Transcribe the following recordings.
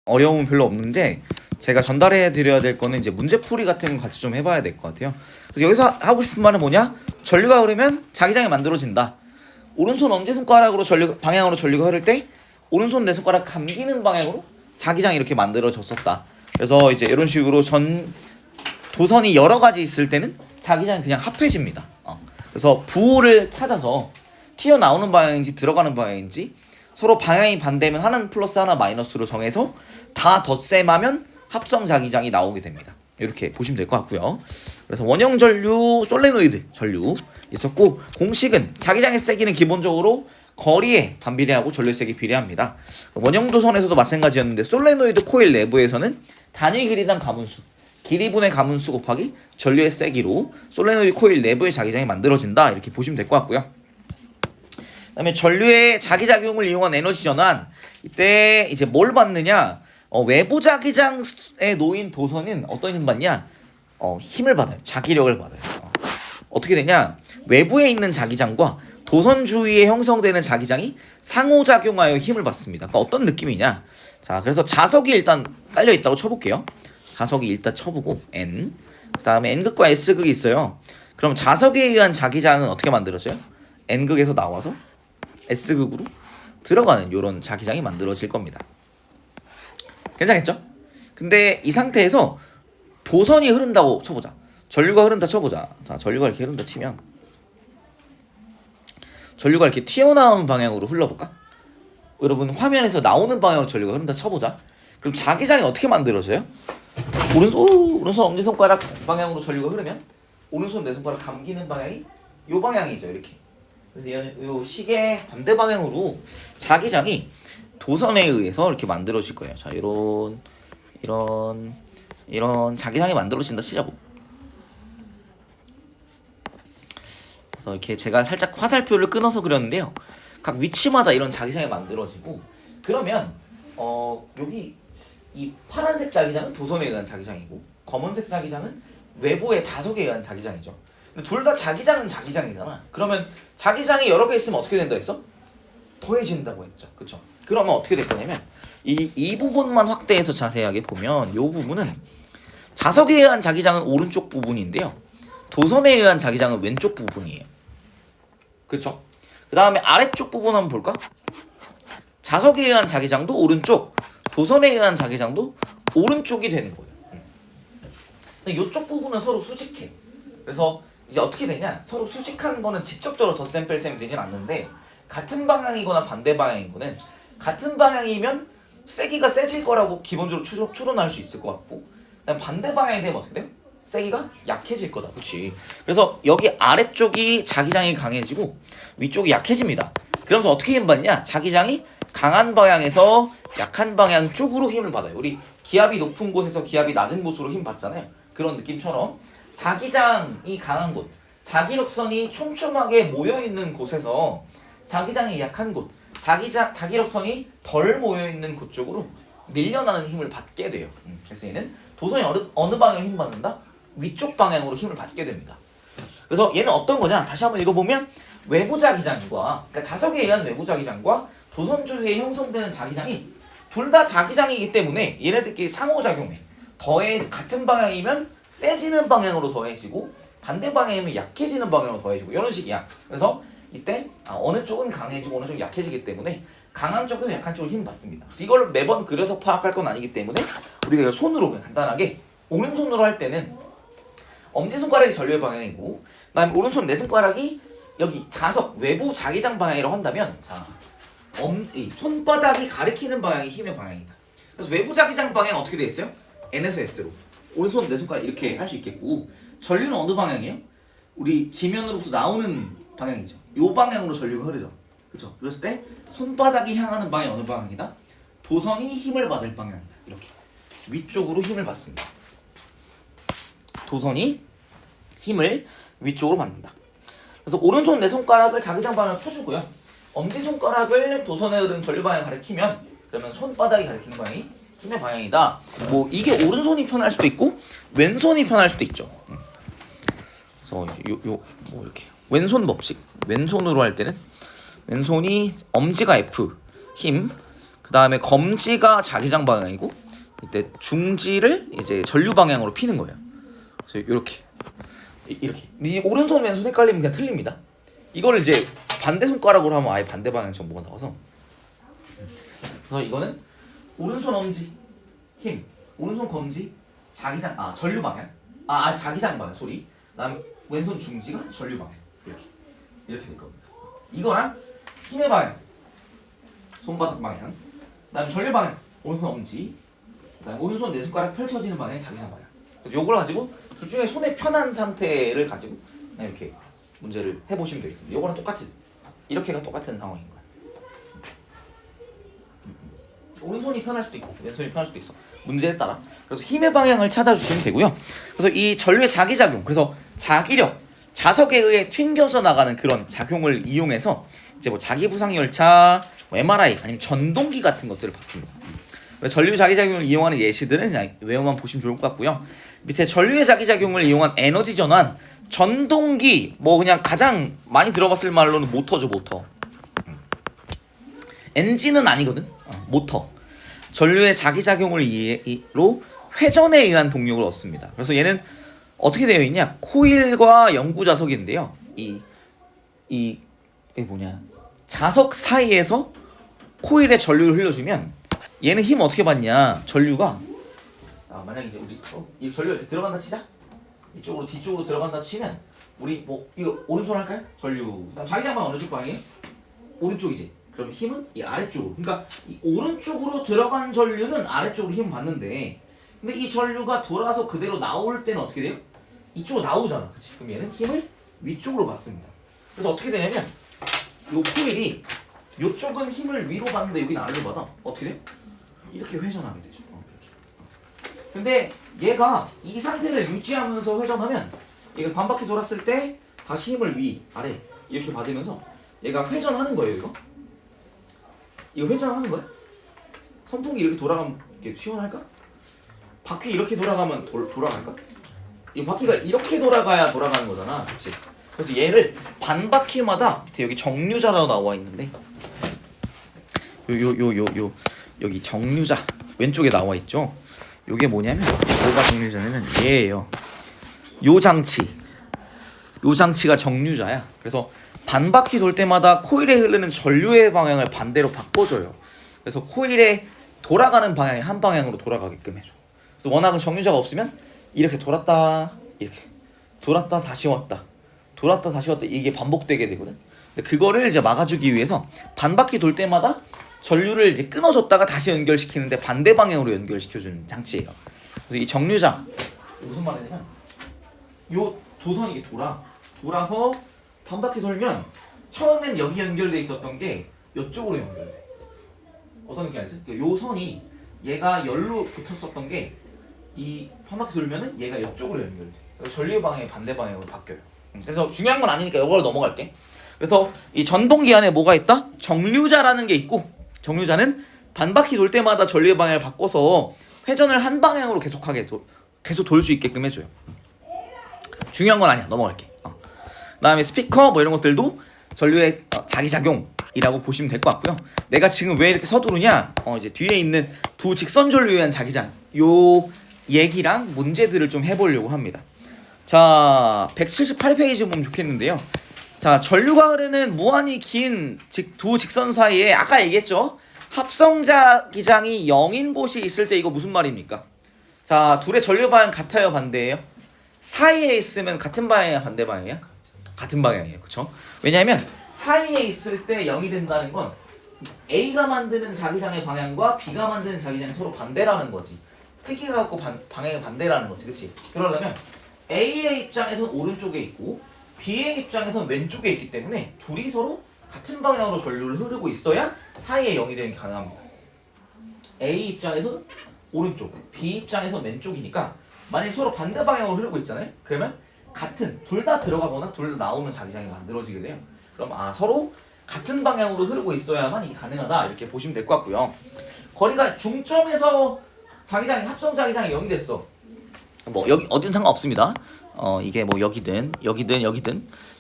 어려움은 별로 없는데 제가 전달해 드려야 될 거는 이제 문제풀이 같은 거 같이 좀 해봐야 될 것 같아요. 그래서 여기서 하고 싶은 말은 뭐냐? 전류가 흐르면 자기장이 만들어진다. 오른손 엄지손가락으로 방향으로 전류가 흐를 때 오른손 내 손가락 감기는 방향으로 자기장이 이렇게 만들어졌었다. 그래서 이제 이런 식으로 도선이 여러 가지 있을 때는 자기장이 그냥 합해집니다. 그래서 부호를 찾아서 튀어나오는 방향인지 들어가는 방향인지 서로 방향이 반대면 하나는 플러스 하나 마이너스로 정해서 다 덧셈하면 합성 자기장이 나오게 됩니다. 이렇게 보시면 될 것 같고요. 그래서 원형 전류, 솔레노이드 전류 있었고, 공식은 자기장의 세기는 기본적으로 거리에 반비례하고 전류의 세기 비례합니다. 원형 도선에서도 마찬가지였는데 솔레노이드 코일 내부에서는 단위 길이당 가문수, 길이분의 가문수 곱하기 전류의 세기로 솔레노이드 코일 내부의 자기장이 만들어진다. 이렇게 보시면 될 것 같고요. 그 다음에 전류의 자기작용을 이용한 에너지 전환, 이때 이제 뭘 받느냐, 외부 자기장에 놓인 도선은 어떤 힘 받냐, 힘을 받아요. 자기력을 받아요. 어떻게 되냐, 외부에 있는 자기장과 도선 주위에 형성되는 자기장이 상호작용하여 힘을 받습니다. 그러니까 어떤 느낌이냐, 자, 그래서 자석이 일단 깔려 있다고 쳐볼게요. 자석이 일단 쳐보고 N, 그 다음에 N극과 S극이 있어요. 그럼 자석에 의한 자기장은 어떻게 만들어져요? N극에서 나와서 S극으로 들어가는 이런 자기장이 만들어질 겁니다. 괜찮겠죠? 근데 이 상태에서 도선이 흐른다고 쳐보자. 전류가 흐른다 쳐보자. 자, 전류가 이렇게 흐른다 치면 전류가 이렇게 튀어나오는 방향으로 흘러볼까? 여러분 화면에서 나오는 방향으로 전류가 흐른다 쳐보자. 그럼 자기장이 어떻게 만들어져요? 오른손 엄지손가락 방향으로 전류가 흐르면 오른손 내 손가락 감기는 방향이 요 방향이죠. 이렇게. 그래서 이 시계 반대 방향으로 자기장이 도선에 의해서 이렇게 만들어질 거예요. 자, 이런 자기장이 만들어진다 치자고. 그래서 이렇게 제가 살짝 화살표를 끊어서 그렸는데요. 각 위치마다 이런 자기장이 만들어지고, 그러면 여기 이 파란색 자기장은 도선에 의한 자기장이고, 검은색 자기장은 외부의 자석에 의한 자기장이죠. 근데 둘 다 자기장은 자기장이잖아. 그러면 자기장이 여러 개 있으면 어떻게 된다 했어? 더해진다고 했죠. 그쵸? 그러면 어떻게 될 거냐면 이 부분만 확대해서 자세하게 보면 이 부분은 자석에 의한 자기장은 오른쪽 부분인데요. 도선에 의한 자기장은 왼쪽 부분이에요. 그쵸? 그 다음에 아래쪽 부분 한번 볼까? 자석에 의한 자기장도 오른쪽, 도선에 의한 자기장도 오른쪽이 되는 거예요. 근데 이쪽 부분은 서로 수직해. 그래서 이제 어떻게 되냐, 서로 수직한 거는 직접적으로 덧셈 뺄셈이 되진 않는데, 같은 방향이거나 반대 방향인 거는 같은 방향이면 세기가 세질 거라고 기본적으로 추론할 수 있을 것 같고, 반대 방향이 되면 어떻게 돼요? 세기가 약해질 거다. 그렇지? 그래서 여기 아래쪽이 자기장이 강해지고 위쪽이 약해집니다. 그러면서 어떻게 힘 받냐, 자기장이 강한 방향에서 약한 방향 쪽으로 힘을 받아요. 우리 기압이 높은 곳에서 기압이 낮은 곳으로 힘 받잖아요. 그런 느낌처럼 자기장이 강한 곳, 자기력선이 촘촘하게 모여있는 곳에서 자기장이 약한 곳, 자기력선이 덜 모여있는 곳 쪽으로 밀려나는 힘을 받게 돼요. 그래서 얘는 도선이 어느 방향으로 힘 받는다? 위쪽 방향으로 힘을 받게 됩니다. 그래서 얘는 어떤 거냐, 다시 한번 읽어보면 외부 자기장과, 그러니까 자석에 의한 외부 자기장과 도선 주위에 형성되는 자기장이 둘 다 자기장이기 때문에 얘네들끼리 상호작용해. 같은 방향이면 세지는 방향으로 더해지고 반대 방향이면 약해지는 방향으로 더해지고, 이런 식이야. 그래서 이때 어느 쪽은 강해지고 어느 쪽은 약해지기 때문에 강한 쪽에서 약한 쪽으로 힘을 받습니다. 그래서 이걸 매번 그려서 파악할 건 아니기 때문에 우리가 이걸 손으로 그냥 간단하게, 오른손으로 할 때는 엄지손가락이 전류의 방향이고, 그다음에 오른손 내 손가락이 여기 자석 외부 자기장 방향이라고 한다면, 자, 손바닥이 가리키는 방향이 힘의 방향이다. 그래서 외부 자기장 방향 어떻게 돼 있어요? N에서 S로. 오른손 내 손가락 이렇게 할 수 있겠고, 전류는 어느 방향이에요? 우리 지면으로부터 나오는 방향이죠. 요 방향으로 전류가 흐르죠. 그렇죠? 그랬을 때 손바닥이 향하는 방향이 어느 방향이다? 도선이 힘을 받을 방향이다. 이렇게 위쪽으로 힘을 받습니다. 도선이 힘을 위쪽으로 받는다. 그래서 오른손 내 손가락을 자기장 방향을 펴주고요. 엄지손가락을 도선에 흐르는 전류 방향을 가리키면, 그러면 손바닥이 가리키는 방향이 힘의 방향이다. 뭐 이게 오른손이 편할 수도 있고 왼손이 편할 수도 있죠. 그래서 뭐 이렇게 왼손 법칙, 왼손으로 할 때는 왼손이 엄지가 F 힘, 그 그다음에 검지가 자기장 방향이고 이때 중지를 이제 전류 방향으로 피는 거예요. 그래서 이렇게 이 오른손 왼손 헷갈리면 그냥 틀립니다. 이걸 이제 반대 손가락으로 하면 아예 반대 방향 정보가 나와서 그래서 이거는 오른손 엄지 힘, 오른손 검지 자기장 전류 방향 자기장 방향 소리. 그다음에 왼손 중지가 전류 방향 이렇게 될 겁니다. 이거랑 힘의 방향 손바닥 방향, 그다음에 전류 방향 오른손 엄지, 그다음에 오른손 네 손가락 펼쳐지는 방향이 자기장 방향. 요걸 가지고 둘 중에 손의 편한 상태를 가지고 그냥 이렇게 문제를 해보시면 되겠습니다. 요거랑 똑같은 이렇게가 똑같은 상황인 거예요. 오른손이 편할 수도 있고 왼손이 편할 수도 있어. 문제에 따라. 그래서 힘의 방향을 찾아주시면 되고요. 그래서 이 전류의 자기작용, 그래서 자기력, 자석에 의해 튕겨져 나가는 그런 작용을 이용해서 이제 뭐 자기부상 열차, 뭐 MRI 아니면 전동기 같은 것들을 봤습니다. 전류 자기작용을 이용하는 예시들은 그냥 외워만 보시면 좋을 것 같고요. 밑에 전류의 자기작용을 이용한 에너지 전환, 전동기, 뭐 그냥 가장 많이 들어봤을 말로는 모터죠, 모터. 엔진은 아니거든. 모터. 전류의 자기작용을 이로 회전에 의한 동력을 얻습니다. 그래서 얘는 어떻게 되어 있냐? 코일과 영구 자석인데요. 이게 뭐냐? 자석 사이에서 코일에 전류를 흘려주면 얘는 힘 어떻게 받냐? 전류가 만약 이제 우리 이 전류가 이렇게 들어간다 치자. 이쪽으로 뒤쪽으로 들어간다 치면 우리 뭐 이거 오른손 할까요? 전류. 그다음 자기장방 어느 쪽 방향이? 오른쪽이지. 그럼 힘은 이 아래쪽으로. 그러니까 이 오른쪽으로 들어간 전류는 아래쪽으로 힘을 받는데, 근데 이 전류가 돌아서 그대로 나올 때는 어떻게 돼요? 이쪽으로 나오잖아, 그치? 그럼 얘는 힘을 위쪽으로 받습니다. 그래서 어떻게 되냐면 요 코일이 요쪽은 힘을 위로 받는데 여기는 아래로 받아. 어떻게 돼? 이렇게 회전하게 되죠. 이렇게. 근데 얘가 이 상태를 유지하면서 회전하면 얘가 반바퀴 돌았을 때 다시 힘을 위, 아래 이렇게 받으면서 얘가 회전하는 거예요. 이거 회전하는 거야? 선풍기 이렇게 돌아가면 이렇게 시원할까? 바퀴 이렇게 돌아가면 돌아갈까? 이 바퀴가 이렇게 돌아가야 돌아가는 거잖아, 그렇지? 그래서 얘를 반바퀴마다 밑에 여기 정류자라고 나와 있는데 여기 정류자 왼쪽에 나와 있죠. 요게 뭐냐면 뭐가 정류자냐면 얘예요. 요 장치가 정류자야. 그래서 반바퀴 돌 때마다 코일에 흐르는 전류의 방향을 반대로 바꿔줘요. 그래서 코일에 돌아가는 방향이 한 방향으로 돌아가게끔 해줘. 그래서 워낙 정류자가 없으면 이렇게 돌았다 이렇게 돌았다 다시 왔다 돌았다 다시 왔다 이게 반복되게 되거든. 근데 그거를 이제 막아주기 위해서 반바퀴 돌 때마다 전류를 이제 끊어줬다가 다시 연결시키는데 반대 방향으로 연결시켜주는 장치예요. 그래서 이 정류자 무슨 말이냐면 요 도선이 이게 돌아서 반바퀴 돌면 처음엔 여기 연결돼 있었던 게 이쪽으로 연결돼. 어떤 느낌 알지? 요 선이 얘가 열로 붙었었던 게 이 반바퀴 돌면은 얘가 이쪽으로 연결돼. 그래서 전류 방향이 반대 방향으로 바뀌어요. 그래서 중요한 건 아니니까 이걸 넘어갈게. 그래서 이 전동기 안에 뭐가 있다? 정류자라는 게 있고, 정류자는 반바퀴 돌 때마다 전류의 방향을 바꿔서 회전을 한 방향으로 계속 돌 수 있게끔 해줘요. 중요한 건 아니야. 넘어갈게. 그다음에 스피커 뭐 이런 것들도 전류의 자기작용이라고 보시면 될 것 같고요. 내가 지금 왜 이렇게 서두르냐? 이제 뒤에 있는 두 직선 전류에 의한 자기장 요 얘기랑 문제들을 좀 해보려고 합니다. 자, 178페이지 보면 좋겠는데요. 자, 전류가 흐르는 무한히 긴 두 직선 사이에 아까 얘기했죠? 합성자기장이 0인 곳이 있을 때 이거 무슨 말입니까? 자, 둘의 전류 방향 같아요, 반대예요? 사이에 있으면 같은 방향이야, 반대 방향이야? 같은 방향이에요, 그쵸? 왜냐하면 사이에 있을 때 0이 된다는 건 A가 만드는 자기장의 방향과 B가 만드는 자기장이 서로 반대라는 거지. 크기가 갖고 방향이 반대라는 거지, 그치? 그러려면 A의 입장에선 오른쪽에 있고 B의 입장에선 왼쪽에 있기 때문에 둘이 서로 같은 방향으로 전류를 흐르고 있어야 사이에 0이 되는 게 가능합니다. A 입장에선 오른쪽, B 입장에선 왼쪽이니까 만약에 서로 반대 방향으로 흐르고 있잖아요? 그러면 둘 다 들어가거나 둘 다 나오면 자기장이 만들어지게 돼요. 그럼 서로 같은 방향으로 흐르고 있어야만 이게 가능하다 이렇게 보시면 될 것 같고요. 거리가 중점에서 자기장이 합성 자기장이 0이 됐어. 뭐 여기 어딘 상관없습니다. 이게 뭐 여기든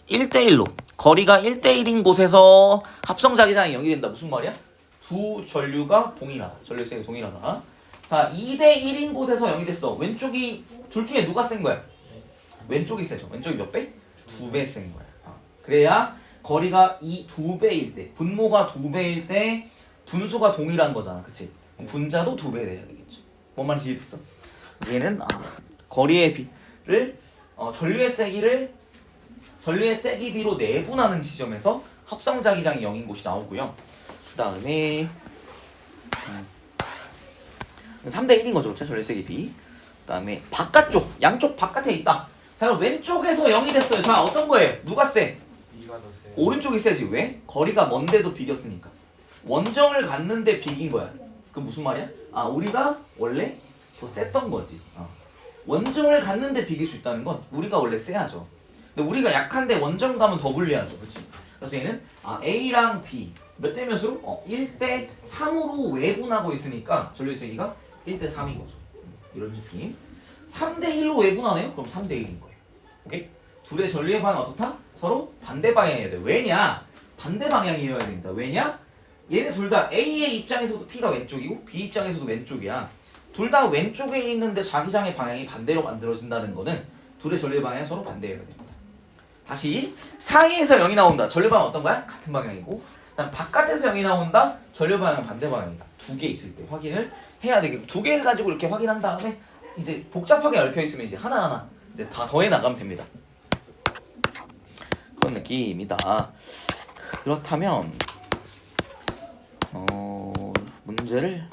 1대1로 거리가 1대1인 곳에서 합성 자기장이 0이 된다. 무슨 말이야? 두 전류가 동일하다. 전류 세기 동일하다. 자, 2대 1인 곳에서 0이 됐어. 왼쪽이 둘 중에 누가 센 거야? 왼쪽이 세죠. 왼쪽이 몇 배? 2배 센 거야. 그래야 거리가 이 2배일 때, 분모가 2배일 때 분수가 동일한 거잖아. 그치? 분자도 2배 돼야 되겠죠. 뭔 말인지 이해됐어? 얘는 거리의 비를 전류의 세기비로 내분하는 지점에서 합성자기장이 0인 곳이 나오고요. 그 다음에 3대 1인 거죠. 그렇죠? 전류 세기비. 그 다음에 바깥쪽, 양쪽 바깥에 있다. 자, 그럼 왼쪽에서 0이 됐어요. 자, 어떤 거예요? 누가 세? B가 더 세요. 오른쪽이 세지. 왜? 거리가 먼데도 비겼으니까. 원정을 갔는데 비긴 거야. 그 무슨 말이야? 우리가 원래 더 셌던 거지. 원정을 갔는데 비길 수 있다는 건 우리가 원래 세야죠. 근데 우리가 약한데 원정 가면 더 불리하죠. 그렇지? 그래서 얘는 A랑 B 몇 대 몇으로? 1대 3으로 외분하고 있으니까 전류의 세기가 1대 3인 거죠. 이런 느낌. 3대 1로 외분하네요? 그럼 3대 1인 거예요. 오케이? 둘의 전류의 방향 어떻다? 서로 반대 방향이어야 돼. 왜냐? 반대 방향이어야 된다. 왜냐? 얘네 둘 다 A의 입장에서도 P가 왼쪽이고 B 입장에서도 왼쪽이야. 둘 다 왼쪽에 있는데 자기장의 방향이 반대로 만들어진다는 거는 둘의 전류의 방향이 서로 반대여야 됩니다. 다시 사이에서 0이 나온다. 전류 방향 어떤 거야? 같은 방향이고, 그다음 바깥에서 0이 나온다. 전류 방향은 반대 방향이다. 두 개 있을 때 확인을 해야 되겠고, 두 개를 가지고 이렇게 확인한 다음에 이제 복잡하게 얽혀 있으면 이제 하나하나 이제 다 더해 나가면 됩니다. 그런 느낌이다. 그렇다면 문제를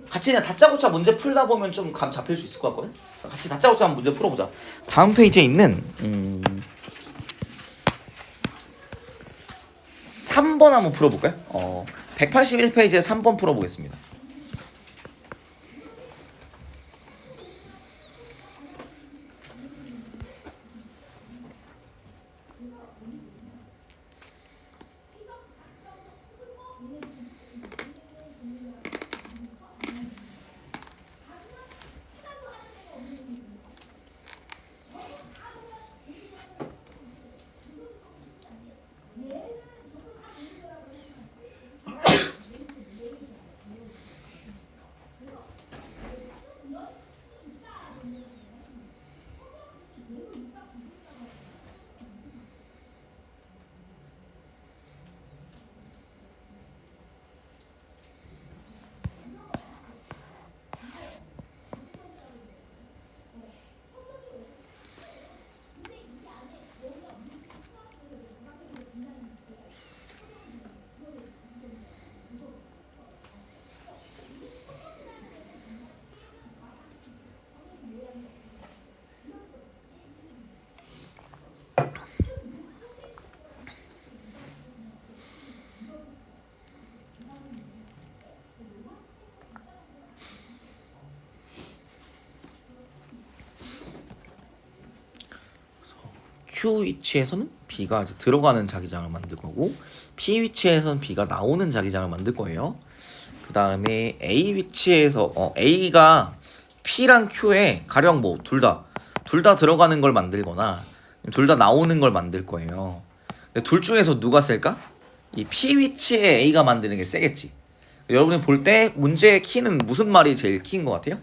같이 그냥 다짜고짜 문제 풀다 보면 좀 감 잡힐 수 있을 것 같거든. 같이 다짜고짜 한번 문제 풀어보자. 다음 페이지에 있는 3번 한번 풀어볼까요? 181페이지에 3번 풀어보겠습니다. Q 위치에서는 B가 이제 들어가는 자기장을 만들 거고, P 위치에서는 B가 나오는 자기장을 만들 거예요. 그 다음에 A 위치에서 A가 P랑 Q에 가령 뭐 둘 다 들어가는 걸 만들거나 둘 다 나오는 걸 만들 거예요. 근데 둘 중에서 누가 셀까? 이 P 위치에 A가 만드는 게 세겠지. 여러분이 볼 때 문제의 키는 무슨 말이 제일 키인 것 같아요?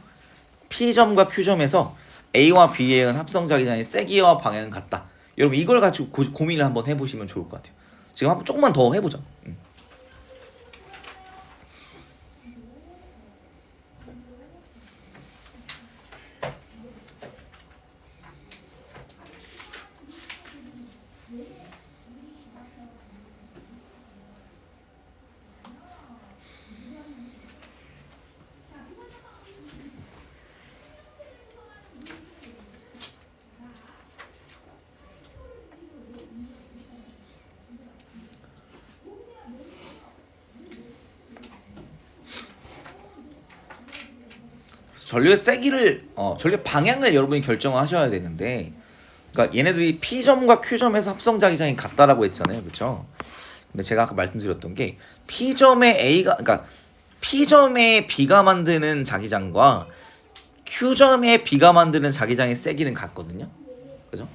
P점과 Q점에서 A와 B의 합성자기장의 세기와 방향은 같다. 여러분 이걸 가지고 고민을 한번 해보시면 좋을 것 같아요. 지금 한번 조금만 더 해보자. 전류의 세기를 전류 방향을 여러분이 결정하셔야 되는데, 그러니까 얘네들이 P점과 Q점에서 합성자기장이 같다라고 했잖아요, 그렇죠? 근데 제가 아까 말씀드렸던 게 P점의 A가, 그러니까 P점의 B가 만드는 자기장과 Q점의 B가 만드는 자기장의 세기는 같거든요, 그죠?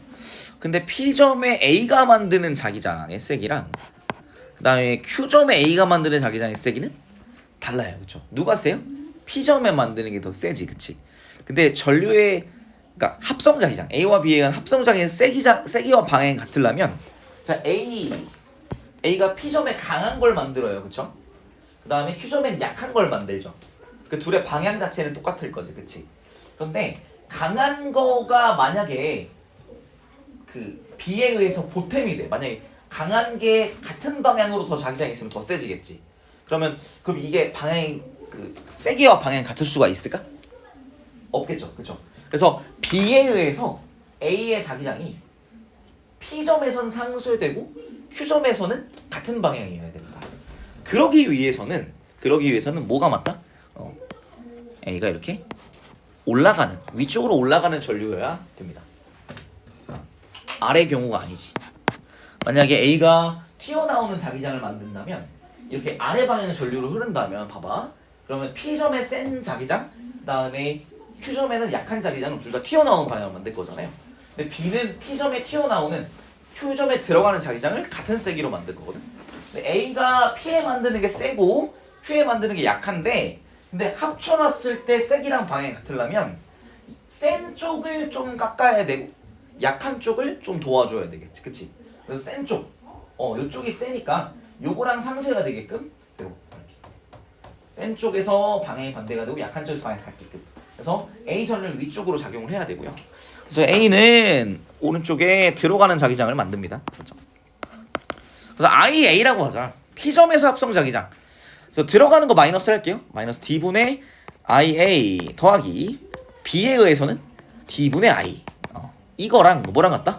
근데 P점의 A가 만드는 자기장의 세기랑 그 다음에 Q점의 A가 만드는 자기장의 세기는 달라요. 그쵸? 누가 세요? P점에 만드는 게 더 세지. 그치? 근데 전류의 그러니까 합성자기장 A와 B에 의한 합성자기장 세기와 방향이 같으려면 자 A가 P점에 강한 걸 만들어요. 그쵸? 그 다음에 Q점엔 약한 걸 만들죠. 그 둘의 방향 자체는 똑같을 거지. 그치? 그런데 강한 거가 만약에 그 B에 의해서 보탬이 돼. 만약에 강한 게 같은 방향으로 더 자기장이 있으면 더 세지겠지. 그럼 이게 방향이 그 세기와 방향이 같을 수가 있을까? 없겠죠. 그쵸? 그래서 B에 의해서 A의 자기장이 P점에선 상쇄되고 Q점에서는 같은 방향이어야 된다. 그러기 위해서는 뭐가 맞다? A가 이렇게 올라가는 위쪽으로 올라가는 전류여야 됩니다. 아래 경우가 아니지. 만약에 A가 튀어나오는 자기장을 만든다면 이렇게 아래 방향의 전류로 흐른다면 봐봐. 그러면 P점에 센 자기장, 그다음에 Q점에는 약한 자기장을 둘 다 튀어나오는 방향을 만들 거잖아요. 근데 B는 P점에 튀어나오는 Q점에 들어가는 자기장을 같은 세기로 만들 거거든. 근데 A가 P에 만드는 게 세고 Q에 만드는 게 약한데 근데 합쳐놨을 때 세기랑 방향이 같으려면 센 쪽을 좀 깎아야 되고 약한 쪽을 좀 도와줘야 되겠지. 그치? 그래서 센 쪽, 요쪽이 세니까 요거랑 상쇄가 되게끔 이렇게 센 쪽에서 방향이 반대가 되고 약한 쪽에서 방향이 같게끔. 그래서 A 전류는 위쪽으로 작용을 해야 되고요. 그래서 A는 오른쪽에 들어가는 자기장을 만듭니다. 그렇죠? 그래서 IA라고 하자. P점에서 합성 자기장. 그래서 들어가는 거 마이너스 할게요. 마이너스 D분의 IA 더하기 B에 의해서는 D분의 I. 이거랑 뭐랑 같다?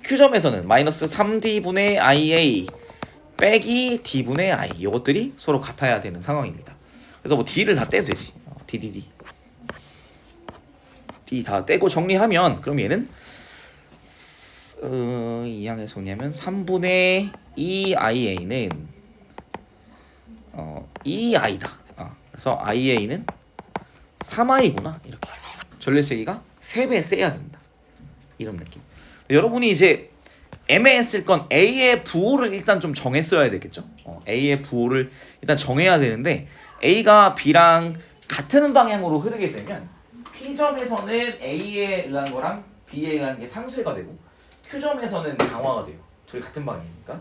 Q점에서는 마이너스 3D분의 IA 빼기 D분의 I. 이것들이 서로 같아야 되는 상황입니다. 그래서 뭐 D를 다 떼도 되지. D 다 떼고 정리하면 그럼 얘는 이 양에서 뭐냐면 3분의 2IA는 2I다. 그래서 IA는 3I구나. 이렇게 전류 세기가 3배 세야 된다. 이런 느낌. 여러분이 이제 애매했을 건 A의 부호를 일단 좀 정했어야 되겠죠. A의 부호를 일단 정해야 되는데 A가 B랑 같은 방향으로 흐르게 되면 P점에서는 A에 의한 거랑 B에 의한 게 상쇄가 되고 Q점에서는 강화가 돼요. 둘이 같은 방향이니까.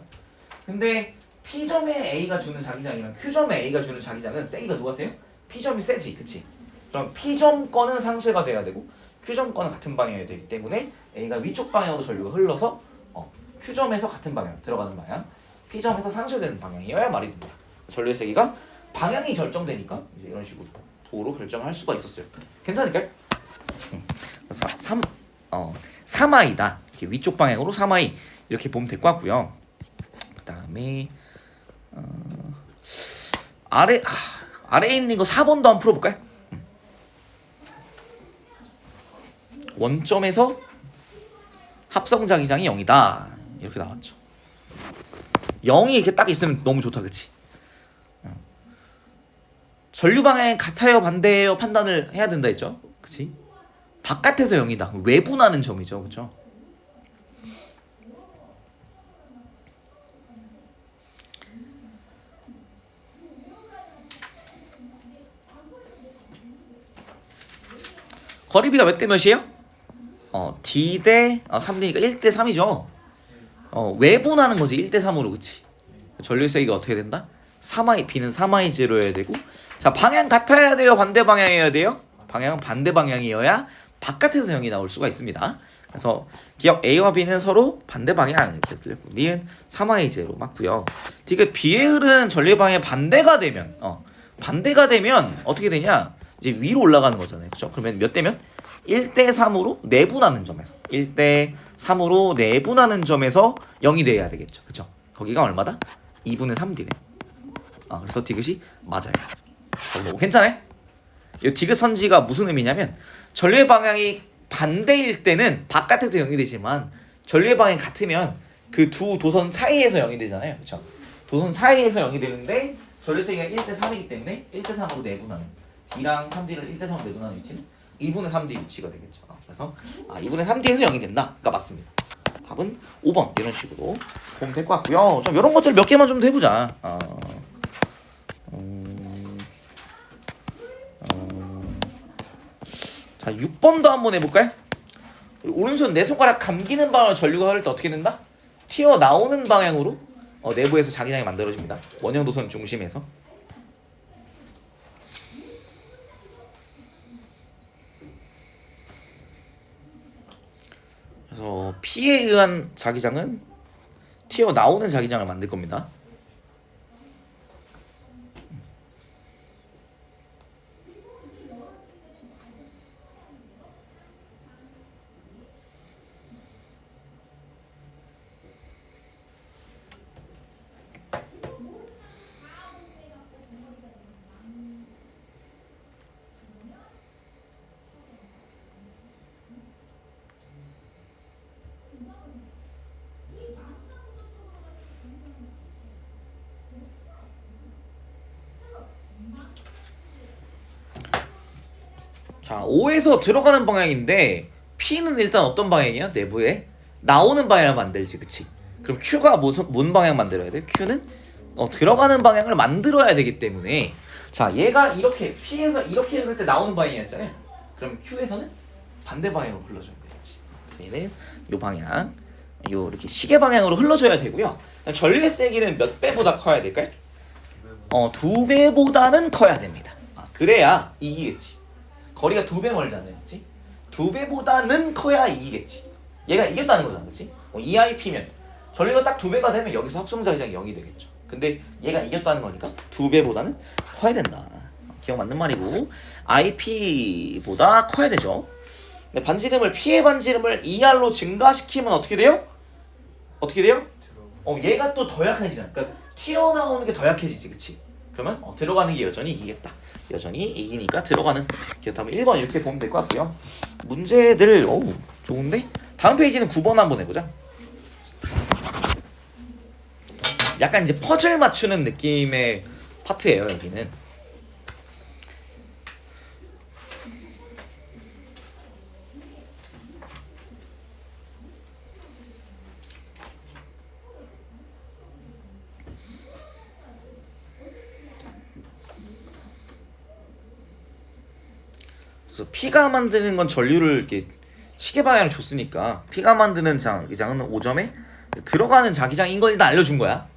근데 P점에 A가 주는 자기장이랑 Q점에 A가 주는 자기장은 세기가 누가 세요? P점이 세지. 그치? 그럼 P점 거는 상쇄가 돼야 되고 Q점 거는 같은 방향이 되기 때문에 A가 위쪽 방향으로 전류가 흘러서 Q점에서 같은 방향, 들어가는 방향, P점에서 상쇄되는 방향이어야 말이 됩니다. 전류의 세기가 방향이 결정되니까 이제 이런 식으로 도로 결정할 수가 있었어요. 괜찮을까요? 그래서 3i다. 이렇게 위쪽 방향으로 3i 이렇게 보면 될 것 같고요. 그다음에 아래에 있는 거 4번도 한번 풀어볼까요? 원점에서 합성 자기장이 0이다. 이렇게 나왔죠. 0이 이렇게 딱 있으면 너무 좋다. 그치? 전류 방향이 같아요 반대예요 판단을 해야 된다 했죠. 그치? 바깥에서 0이다. 외분하는 점이죠. 그쵸? 거리비가 몇 대 몇이에요? D 대 3D니까 1대 3이죠. 외분하는 거지. 1대 3으로. 그치? 전류 세기가 어떻게 된다? 3i, B는 3i 제로여야 되고 자 방향 같아야 돼요? 반대 방향이어야 돼요? 방향은 반대 방향이어야 바깥에서 0이 나올 수가 있습니다. 그래서 기억 A와 B는 서로 반대 방향 이렇게 들렸고 D는 3i 제로 맞고요. D가 B에 흐르는 전류 방향 반대가 되면 어떻게 되냐? 이제 위로 올라가는 거잖아요. 그렇죠? 그러면 몇 대면 1대 3으로 내분하는 점에서 1대 3으로 내분하는 점에서 0이 돼야 되겠죠. 그렇죠? 거기가 얼마다? 2분의 3D네. 그래서 디귿이 맞아요. 괜찮아요? 이 디귿 선지가 무슨 의미냐면 전류의 방향이 반대일 때는 바깥에서 0이 되지만 전류의 방향이 같으면 그 두 도선 사이에서 0이 되잖아요. 그렇죠? 도선 사이에서 0이 되는데 전류 세기가 1대 3이기 때문에 1대 3으로 내분하는 D랑 3D를 1대 3으로 내분하는 위치는 2분의 3D 위치가 되겠죠. 그래서 2분의 3D에서 0이 된다. 그러니까 맞습니다. 답은 5번 이런 식으로 보면 될 것 같고요. 좀 이런 것들 몇 개만 좀 해보자. 자, 6번도 한번 해볼까요? 오른손 내 손가락 감기는 방향으로 전류가 흐를 때 어떻게 된다? 튀어나오는 방향으로 내부에서 자기장이 만들어집니다. 원형 도선 중심에서. 그래서 P에 의한 자기장은 튀어나오는 자기장을 만들 겁니다. 자, O에서 들어가는 방향인데 P는 일단 어떤 방향이야? 내부에 나오는 방향을 만들지, 그치? 그럼 Q가 뭔 방향 만들어야 돼? Q는 들어가는 방향을 만들어야 되기 때문에 자, 얘가 이렇게 P에서 이렇게 흐를 때 나오는 방향이었잖아요. 그럼 Q에서는 반대 방향으로 흘러줘야 되겠지. 그래서 얘는 요 방향, 요 이렇게 시계 방향으로 흘러줘야 되고요. 전류의 세기는 몇 배보다 커야 될까요? 2배보다는 커야 됩니다. 그래야 이기겠지. 거리가 2배 멀잖아요, 그렇지? 2배보다는 커야 이기겠지. 얘가 이겼다는 거잖아, 그렇지? EIP면 전류가 딱 2배가 되면 여기서 합성자기장이 0이 되겠죠. 근데 얘가 이겼다는 거니까 2배보다는 커야 된다. 기억 맞는 말이고 IP보다 커야 되죠. 근데 반지름을 P의 반지름을 ER로 증가시키면 어떻게 돼요? 어떻게 돼요? 얘가 또 더 약해지잖아. 그러니까 튀어나오는 게 더 약해지지, 그치? 그러면 들어가는 게 여전히 이기겠다. 여전히 이기니까 들어가는. 그렇다면 1번 이렇게 보면 될 것 같고요. 문제들 좋은데? 다음 페이지는 9번 한번 해보자. 약간 이제 퍼즐 맞추는 느낌의 파트예요, 여기는. 그래서 P가 만드는 건 전류를 이렇게 시계 방향을 줬으니까 P가 만드는 자기장은 5점에 들어가는 자기장인 걸 일단 알려준 거야.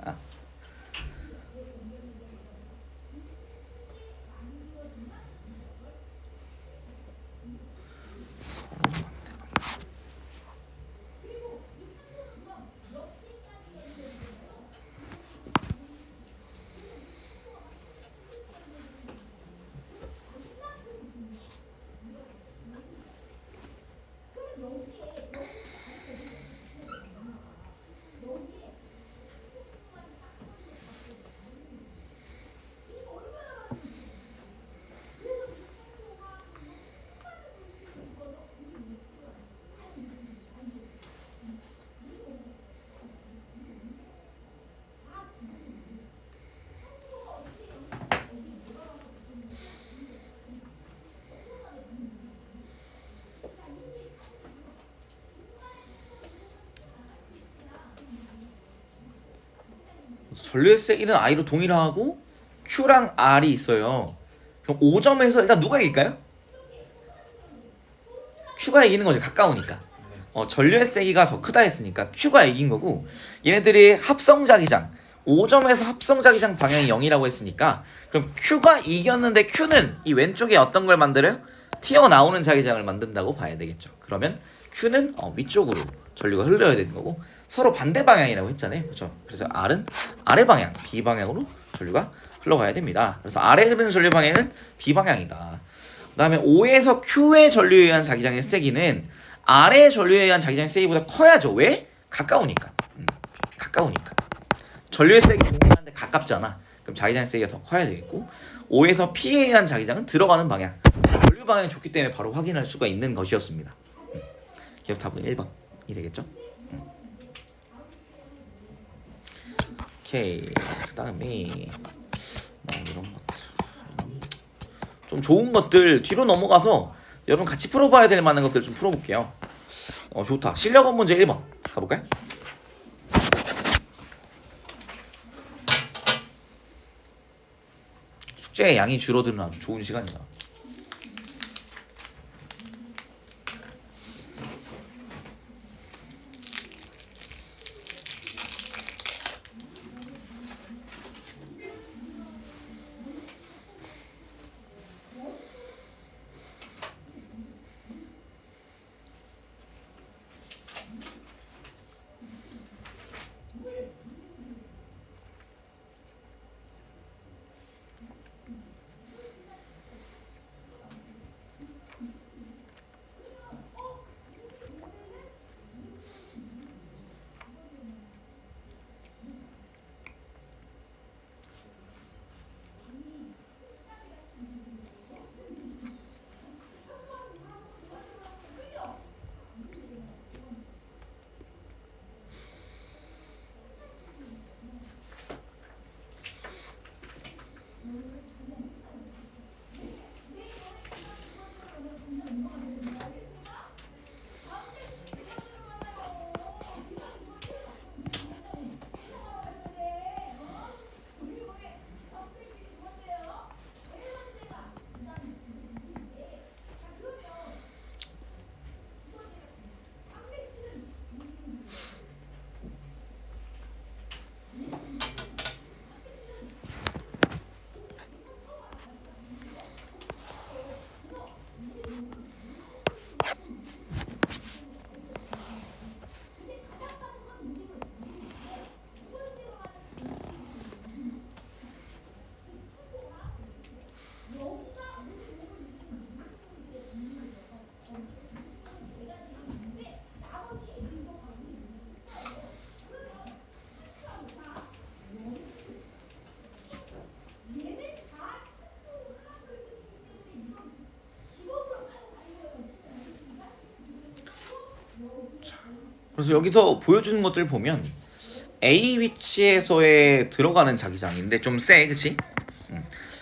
전류의 세기는 I로 동일하고 Q랑 R이 있어요. 그럼 5점에서 일단 누가 이길까요? Q가 이기는 거지, 가까우니까. 전류의 세기가 더 크다 했으니까 Q가 이긴 거고, 얘네들이 합성자기장 5점에서 합성자기장 방향이 0이라고 했으니까 그럼 Q가 이겼는데 Q는 이 왼쪽에 어떤 걸 만들어요? 튀어나오는 자기장을 만든다고 봐야 되겠죠. 그러면 Q는 위쪽으로 전류가 흘러야 되는 거고, 서로 반대 방향이라고 했잖아요, 그렇죠? 그래서 R은 아래 방향, B 방향으로 전류가 흘러가야 됩니다. 그래서 아래 흐르는 전류 방향은 B 방향이다. 그 다음에 O에서 Q의 전류에 의한 자기장의 세기는 아래 전류에 의한 자기장의 세기보다 커야죠. 왜? 가까우니까. 가까우니까. 전류의 세기 동일한데 가깝잖아. 그럼 자기장의 세기가 더 커야 되겠고, O에서 P에 의한 자기장은 들어가는 방향, 전류 방향이 좋기 때문에 바로 확인할 수가 있는 것이었습니다. 기억 답은 1번이 되겠죠? 오케이. 그 다음에 이런 것들 좀 좋은 것들 뒤로 넘어가서 여러분 같이 풀어봐야 될 만한 것들 좀 풀어볼게요. 좋다. 실력업 문제 1번 가볼까요? 숙제의 양이 줄어드는 아주 좋은 시간이다. 그래서 여기서 보여주는 것들 보면 A 위치에서의 들어가는 자기장인데 좀 세, 그치?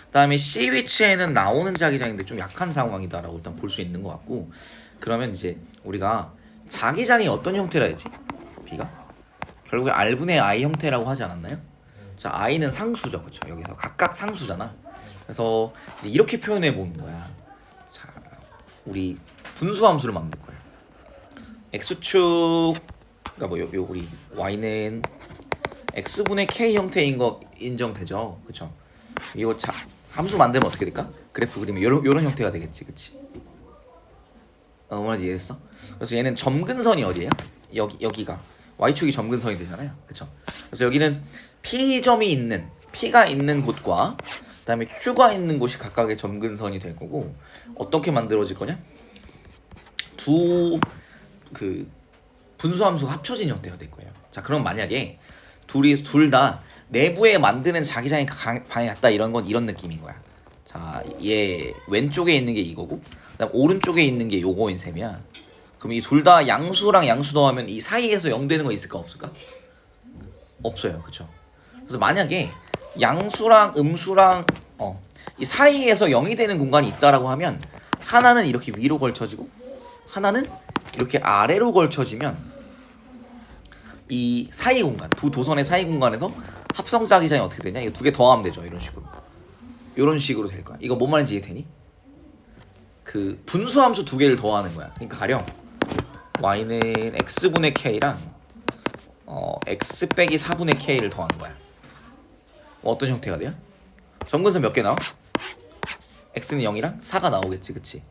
그다음에 C 위치에는 나오는 자기장인데 좀 약한 상황이다라고 일단 볼 수 있는 것 같고, 그러면 이제 우리가 자기장이 어떤 형태라 했지? B가 결국에 R분의 I 형태라고 하지 않았나요? 자, I는 상수죠, 그쵸? 여기서 각각 상수잖아. 그래서 이제 이렇게 표현해 보는 거야. 자, 우리 분수함수를 만들 거예요. x축, 그러니까 뭐 요 우리 y는 x분의 k 형태인 거 인정되죠, 그쵸? 이거 자 함수 만들면 어떻게 될까? 그래프 그리면 요런 형태가 되겠지, 그치? 뭐라지 이해했어? 그래서 얘는 점근선이 어디예요? 여기가 y축이 점근선이 되잖아요, 그쵸? 그래서 여기는 p점이 있는 p가 있는 곳과 그다음에 q가 있는 곳이 각각의 점근선이 될 거고, 어떻게 만들어질 거냐? 두 그 분수함수가 합쳐진 형태가 될 거예요. 자, 그럼 만약에 둘 다 내부에 만드는 자기장이 방이 같다, 이런 건 이런 느낌인 거야. 자, 얘 왼쪽에 있는 게 이거고, 그다음 오른쪽에 있는 게 요거인 셈이야. 그럼 이 둘 다 양수랑 양수 더하면 이 사이에서 0 되는 거 있을까 없을까? 없어요, 그쵸? 그래서 만약에 양수랑 음수랑 이 사이에서 0이 되는 공간이 있다라고 하면 하나는 이렇게 위로 걸쳐지고 하나는 이렇게 아래로 걸쳐지면 이 사이 공간, 두 도선의 사이 공간에서 합성 자기장이 어떻게 되냐? 이거 두 개 더하면 되죠, 이런 식으로. 이런 식으로 될 거야. 이거 뭔 말인지 이해되니? 그 분수함수 두 개를 더하는 거야. 그러니까 가령 y는 x분의 k랑 x 빼기 4분의 k를 더하는 거야. 어떤 형태가 돼요? 점근선 몇 개 나와? x는 0이랑 4가 나오겠지, 그치?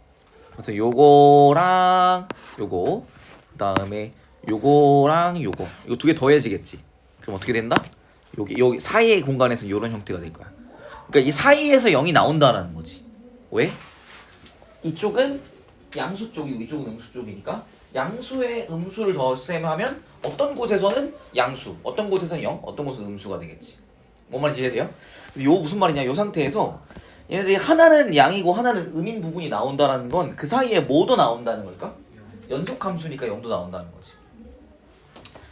그래서 요거랑 요거, 그 다음에 요거랑 요거, 이거 두 개 더해지겠지. 그럼 어떻게 된다? 여기 사이의 공간에서 요런 형태가 될 거야. 그러니까 이 사이에서 0이 나온다라는 거지. 왜? 이쪽은 양수 쪽이고 이쪽은 음수 쪽이니까 양수에 음수를 더셈하면 어떤 곳에서는 양수, 어떤 곳에서는 0, 어떤 곳은 음수가 되겠지. 뭔 말인지 이해돼요? 요 무슨 말이냐, 요 상태에서 얘네들이 하나는 양이고 하나는 음인 부분이 나온다라는 건 그 사이에 뭐도 나온다는 걸까? 연속함수니까 0도 나온다는 거지.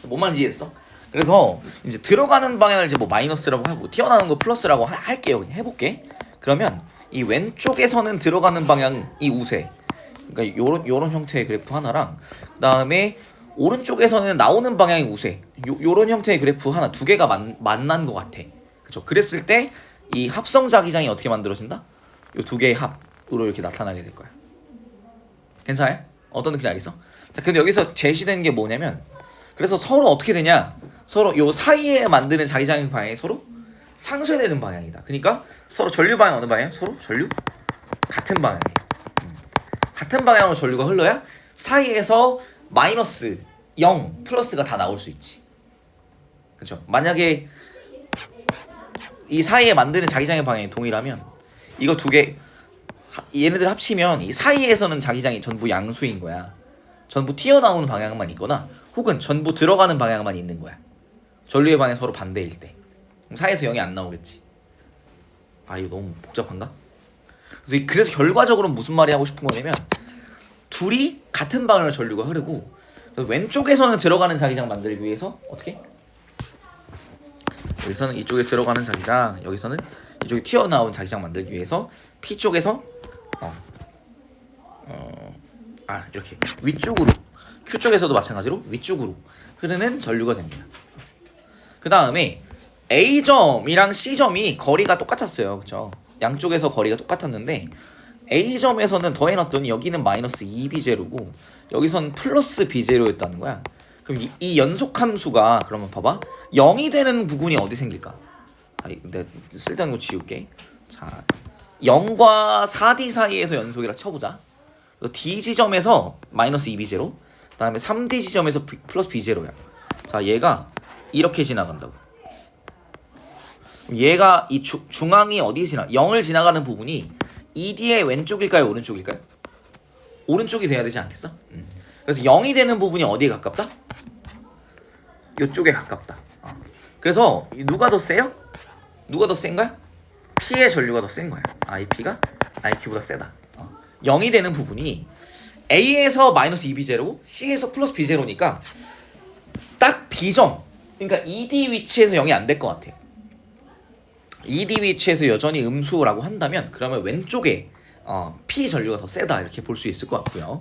뭔 말인지 이해했어? 그래서 이제 들어가는 방향을 이제 뭐 마이너스라고 하고 튀어나오는 거 플러스라고 할게요. 그냥 해볼게. 그러면 이 왼쪽에서는 들어가는 방향이 우세. 그러니까 요런 형태의 그래프 하나랑, 그다음에 오른쪽에서는 나오는 방향이 우세. 요런 형태의 그래프 하나, 두 개가 만난 것 같아. 그쵸? 그랬을 때 이 합성 자기장이 어떻게 만들어진다? 요 두 개의 합으로 이렇게 나타나게 될 거야. 괜찮아요? 어떤 느낌인지 알겠어? 자, 근데 여기서 제시된 게 뭐냐면, 그래서 서로 어떻게 되냐? 서로 요 사이에 만드는 자기장 방향이 서로 상쇄되는 방향이다. 그러니까 서로 전류 방향 어느 방향? 서로 전류 같은 방향이에요. 같은 방향으로 전류가 흘러야 사이에서 마이너스 0, 플러스가 다 나올 수 있지. 그렇죠? 만약에 이 사이에 만드는 자기장의 방향이 동일하면 이거 두 개 얘네들 합치면 이 사이에서는 자기장이 전부 양수인 거야. 전부 튀어나오는 방향만 있거나 혹은 전부 들어가는 방향만 있는 거야. 전류의 방향이 서로 반대일 때. 그럼 사이에서 0이 안 나오겠지. 아, 이거 너무 복잡한가? 그래서 결과적으로 무슨 말이 하고 싶은 거냐면, 둘이 같은 방향으로 전류가 흐르고, 그래서 왼쪽에서는 들어가는 자기장 만들기 위해서 어떻게? 여기서는 이쪽에 들어가는 자기장, 여기서는 이쪽에 튀어나온 자기장 만들기 위해서 P 쪽에서 이렇게 위쪽으로, Q 쪽에서도 마찬가지로 위쪽으로 흐르는 전류가 됩니다. 그 다음에 A점이랑 C점이 거리가 똑같았어요, 그렇죠? 양쪽에서 거리가 똑같았는데 A점에서는 더해놨더니 여기는 마이너스 2B0고 여기서는 플러스 B0였다는 거야. 그럼 이 연속함수가 그러면 봐봐, 0이 되는 부분이 어디 생길까? 내가 쓸데없는 거 지울게. 자, 0과 4D 사이에서 연속이라 쳐보자. D 지점에서 마이너스 2B0, 그 다음에 3D 지점에서 플러스 B0야. 자, 얘가 이렇게 지나간다고. 얘가 이 중앙이 어디에 0을 지나가는 부분이 ED의 왼쪽일까요, 오른쪽일까요? 오른쪽이 돼야 되지 않겠어? 그래서 0이 되는 부분이 어디에 가깝다? 이쪽에 가깝다. 그래서 누가 더 세요? 누가 더 센 거야? P의 전류가 더 센 거야. IP가 IQ보다 세다. 0이 되는 부분이 A에서 마이너스 2B0고 C에서 플러스 B0니까 B점, 그러니까 ED 위치에서 0이 안 될 것 같아요. ED 위치에서 여전히 음수라고 한다면 그러면 왼쪽에 P 전류가 더 세다 이렇게 볼 수 있을 것 같고요.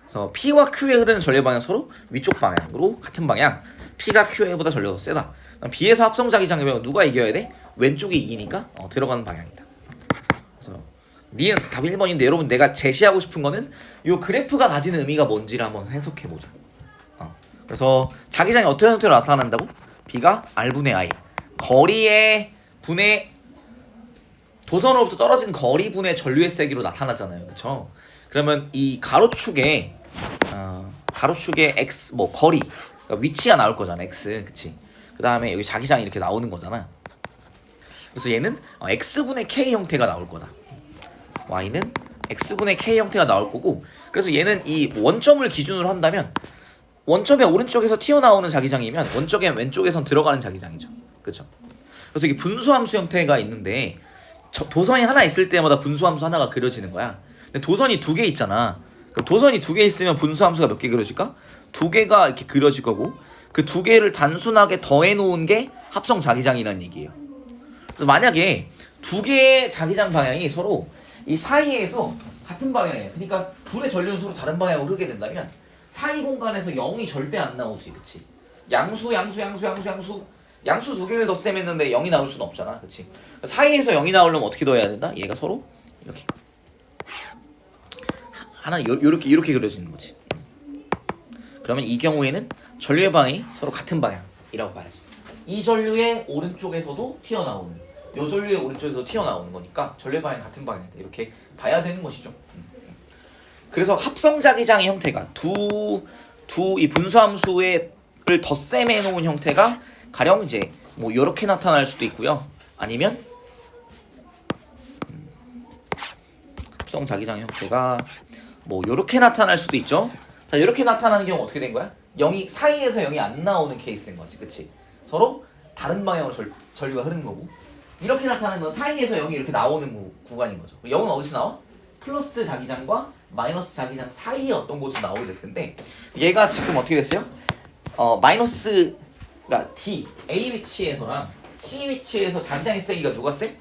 그래서 P와 Q에 흐르는 전류 방향 서로 위쪽 방향으로 같은 방향. P가 Q에보다 전류가 더 세다. B에서 합성 자기장이면 누가 이겨야 돼? 왼쪽이 이기니까 들어가는 방향이다. 그래서 니은 답 1번인데 여러분 내가 제시하고 싶은 거는 이 그래프가 가지는 의미가 뭔지를 한번 해석해 보자. 그래서 자기장이 어떤 형태로 나타난다고? B가 R분의 I 거리의 분의 도선으로부터 떨어진 거리 분의 전류의 세기로 나타나잖아요. 그쵸? 그러면 이 가로축에 X 뭐 거리 그러니까 위치가 나올 거잖아. X 그치? 그 다음에 여기 자기장이 이렇게 나오는 거잖아. 그래서 얘는 X분의 K 형태가 나올 거다. Y는 X분의 K 형태가 나올 거고 그래서 얘는 이 원점을 기준으로 한다면 원점의 오른쪽에서 튀어나오는 자기장이면 원점의 왼쪽에선 들어가는 자기장이죠. 그쵸? 그래서 이게 분수함수 형태가 있는데 도선이 하나 있을 때마다 분수함수 하나가 그려지는 거야. 근데 도선이 두 개 있잖아. 그럼 도선이 두 개 있으면 분수함수가 몇 개 그려질까? 두 개가 이렇게 그려질 거고 그 두 개를 단순하게 더해 놓은 게 합성 자기장이라는 얘기예요. 그래서 만약에 두 개의 자기장 방향이 서로 이 사이에서 같은 방향이에요. 그러니까 둘의 전류는 서로 다른 방향으로 흐르게 된다면 사이 공간에서 0이 절대 안 나오지. 그치? 양수 두 개를 덧셈했는데 0이 나올 수는 없잖아. 그치? 사이에서 0이 나오려면 어떻게 더해야 된다? 얘가 서로 이렇게 하나 요렇게 그려지는 거지. 그러면 이 경우에는 전류의 방향이 서로 같은 방향이라고 봐야지. 이 전류의 오른쪽에서도 튀어나오는 이 전류의 오른쪽에서 튀어나오는 거니까 전류의 방향이 같은 방향이다. 이렇게 봐야 되는 것이죠. 그래서 합성 자기장의 형태가 이 분수함수를 덧셈해 놓은 형태가 가령 이제 뭐 이렇게 나타날 수도 있고요. 아니면 합성 자기장 형태가 뭐 이렇게 나타날 수도 있죠. 자, 이렇게 나타나는 경우 어떻게 된 거야? 0이 사이에서 0이 안 나오는 케이스인 거지. 그치? 서로 다른 방향으로 전류가 흐르는 거고 이렇게 나타나는 건 사이에서 0이 이렇게 나오는 구간인 거죠. 0은 어디서 나와? 플러스 자기장과 마이너스 자기장 사이에 어떤 곳으로 나오게 될 텐데 얘가 지금 어떻게 됐어요? 마이너스 그러니까 D, A 위치에서랑 C 위치에서 자기장의 세기가 누가 세?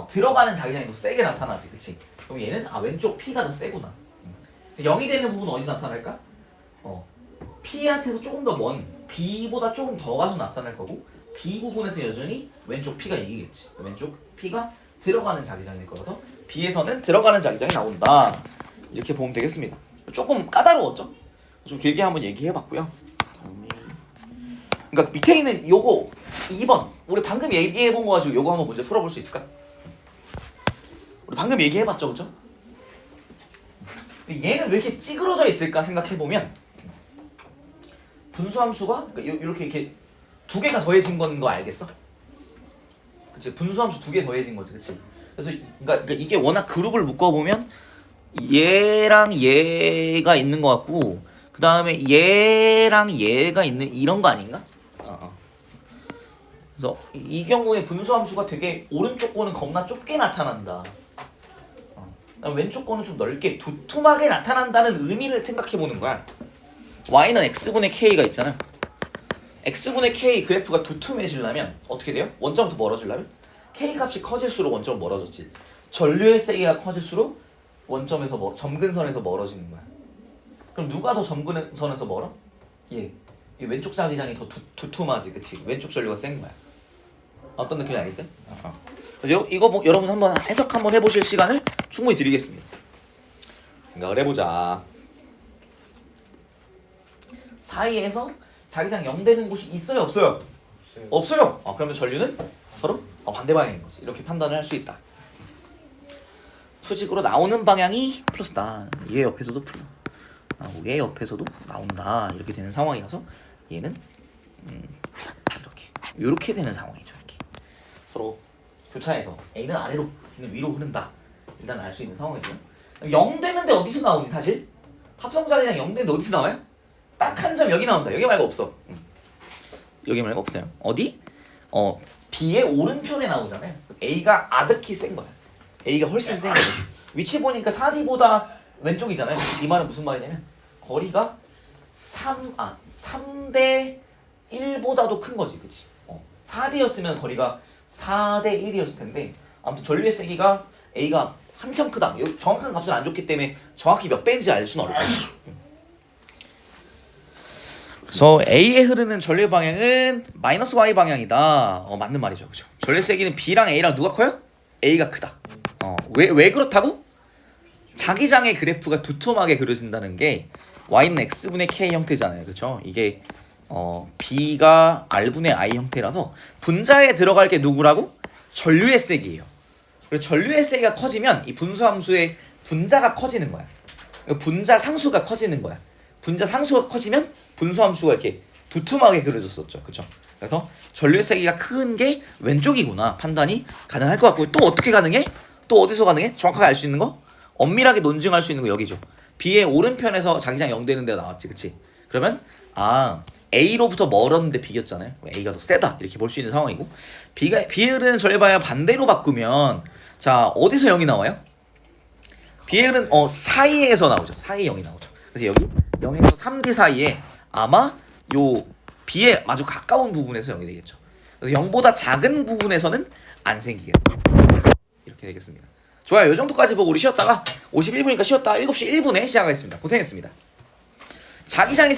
들어가는 자기장이 더 세게 나타나지. 그치? 그럼 얘는 왼쪽 P가 더 세구나. 0이 되는 부분은 어디서 나타날까? P한테서 조금 더 먼 B보다 조금 더 가서 나타날 거고 B 부분에서 여전히 왼쪽 P가 이기겠지. 왼쪽 P가 들어가는 자기장일 거라서 B에서는 들어가는 자기장이 나온다. 이렇게 보면 되겠습니다. 조금 까다로웠죠? 좀 길게 한번 얘기해봤고요. 그러니까 밑에 있는 요거 2번 우리 방금 얘기해본 거 가지고 요거 한번 문제 풀어볼 수 있을까? 우리 방금 얘기해봤죠, 그죠? 얘는 왜 이렇게 찌그러져 있을까 생각해보면 분수함수가 그러니까 이렇게 두 개가 더해진 건 거 알겠어? 그치? 분수함수 두 개 더해진 거지, 그치? 그래서 그러니까 이게 워낙 그룹을 묶어보면 얘랑 얘가 있는 것 같고 그 다음에 얘랑 얘가 있는 이런 거 아닌가? 그래서 이 경우에 분수함수가 되게 오른쪽 거는 겁나 좁게 나타난다. 왼쪽 거는 좀 넓게 두툼하게 나타난다는 의미를 생각해보는 거야. Y는 X분의 K가 있잖아. X분의 K 그래프가 두툼해지려면 어떻게 돼요? 원점부터 멀어지려면 K 값이 커질수록 원점은 멀어졌지. 전류의 세기가 커질수록 원점에서 점근선에서 멀어지는 거야. 그럼 누가 더 점근선에서 멀어? 얘. 이 왼쪽 자기장이 더 두툼하지, 그치? 왼쪽 전류가 센 거야. 어떤 느낌이 알겠어요? 그래서 이거 여러분 한번 해석 한번 해보실 시간을 충분히 드리겠습니다. 생각을 해보자. 사이에서 자기장 0 되는 곳이 있어요, 없어요? 없어요. 그러면 전류는 서로 반대 방향인 거지. 이렇게 판단을 할 수 있다. 수직으로 나오는 방향이 플러스다. 얘 옆에서도 얘 옆에서도 나온다. 이렇게 되는 상황이라서 얘는 이렇게 되는 상황이죠. 이렇게 서로 교차해서 A는 아래로, B는 위로 흐른다. 일단 알 수 있는 상황이죠. 0 되는데 어디서 나오니 사실? 합성자리랑 0 되는데 어디서 나와요? 딱 한 점 여기 나온다. 여기 말고 없어. 여기 말고 없어요. 어디? B의 오른편에 나오잖아요. A가 아득히 센 거야. A가 훨씬 센 거야. 위치 보니까 4D보다 왼쪽이잖아요. 이 말은 무슨 말이냐면 거리가 3대 1보다도 큰 거지, 그치? 4대였으면 거리가 4대 1이었을 텐데 아무튼 전류의 세기가 A가 한참 크다. 정확한 값을 안 줬기 때문에 정확히 몇 배인지 알 수는 어렵다. 그래서 A에 흐르는 전류의 방향은 마이너스 Y 방향이다. 맞는 말이죠, 그죠? 전류의 세기는 B랑 A랑 누가 커요? A가 크다. 왜 그렇다고? 자기장의 그래프가 두툼하게 그려진다는 게 Y는 X분의 K 형태잖아요, 그렇죠? 이게 B가 R분의 I 형태라서 분자에 들어갈 게 누구라고? 전류의 세기예요. 그리고 전류의 세기가 커지면 이 분수함수의 분자가 커지는 거야. 분자 상수가 커지는 거야. 분자 상수가 커지면 분수함수가 이렇게 두툼하게 그려졌었죠, 그렇죠? 그래서 전류의 세기가 큰 게 왼쪽이구나 판단이 가능할 것 같고, 또 어떻게 가능해? 또 어디서 가능해? 정확하게 알 수 있는 거? 엄밀하게 논증할 수 있는 거 여기죠. B의 오른편에서 자기장 0 되는 데가 나왔지, 그치? 그러면 A로부터 멀었는데 B였잖아요. A가 더 세다 이렇게 볼 수 있는 상황이고, B에 흐르는 전류의 방향 반대로 바꾸면 자 어디서 0이 나와요? B에 흐르는 사이에서 나오죠. 사이에 0이 나오죠. 그래서 여기 0에서 3D 사이에 아마 요 B에 아주 가까운 부분에서 0이 되겠죠. 그래서 0보다 작은 부분에서는 안 생기겠다. 이렇게 되겠습니다. 좋아요. 요 정도까지 보고 우리 쉬었다가 51분이니까 쉬었다가 7시 1분에 시작하겠습니다. 고생했습니다. 자기장이